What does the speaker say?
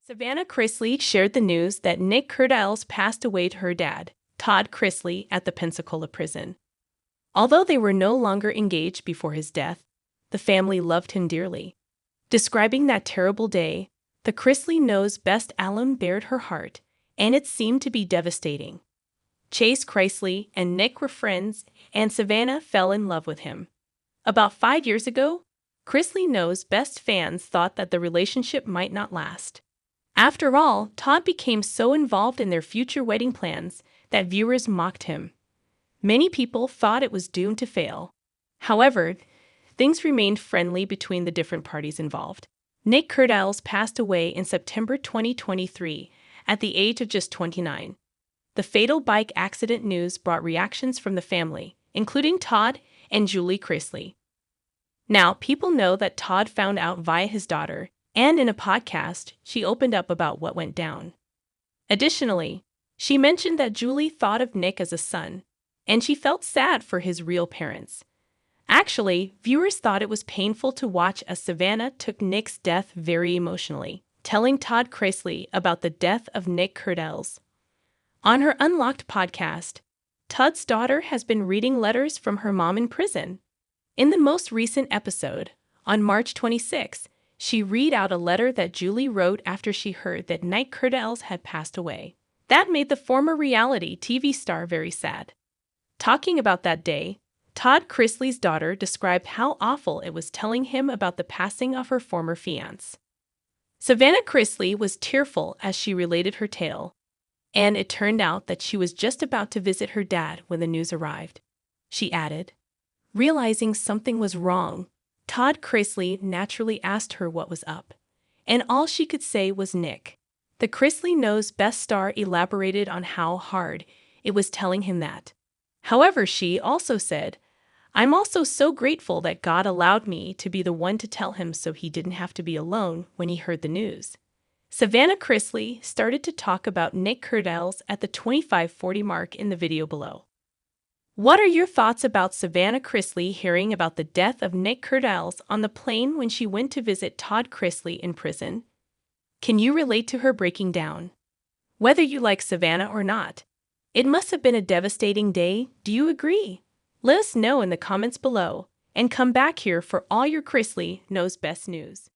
Savannah Chrisley shared the news that Nick Curtiles passed away to her dad, Todd Chrisley, at the Pensacola prison. Although they were no longer engaged before his death, the family loved him dearly. Describing that terrible day, the Chrisley Knows best alum bared her heart, and it seemed to be devastating. Chase Chrisley and Nick were friends, and Savannah fell in love with him. About 5 years ago, Chrisley Knows best fans thought that the relationship might not last. After all, Todd became so involved in their future wedding plans that viewers mocked him. Many people thought it was doomed to fail. However, things remained friendly between the different parties involved. Nick Curtiles passed away in September 2023 at the age of just 29. The fatal bike accident news brought reactions from the family, including Todd and Julie Chrisley. Now, people know that Todd found out via his daughter, and in a podcast, she opened up about what went down. Additionally, she mentioned that Julie thought of Nick as a son, and she felt sad for his real parents. Actually, viewers thought it was painful to watch as Savannah took Nick's death very emotionally, telling Todd Chrisley about the death of Nick Curtiles. On her Unlocked podcast, Todd's daughter has been reading letters from her mom in prison. In the most recent episode, on March 26, she read out a letter that Julie wrote after she heard that Nick Curtiles had passed away. That made the former reality TV star very sad. Talking about that day, Todd Chrisley's daughter described how awful it was telling him about the passing of her former fiancé. Savannah Chrisley was tearful as she related her tale, and it turned out that she was just about to visit her dad when the news arrived. She added, realizing something was wrong, Todd Chrisley naturally asked her what was up, and all she could say was Nick. The Chrisley Knows best star elaborated on how hard it was telling him that. However, she also said, I'm also so grateful that God allowed me to be the one to tell him so he didn't have to be alone when he heard the news. Savannah Chrisley started to talk about Nick Curtiles at the 25:40 mark in the video below. What are your thoughts about Savannah Chrisley hearing about the death of Nick Curtiles on the plane when she went to visit Todd Chrisley in prison? Can you relate to her breaking down? Whether you like Savannah or not, it must have been a devastating day. Do you agree? Let us know in the comments below, and come back here for all your Chrisley Knows best news.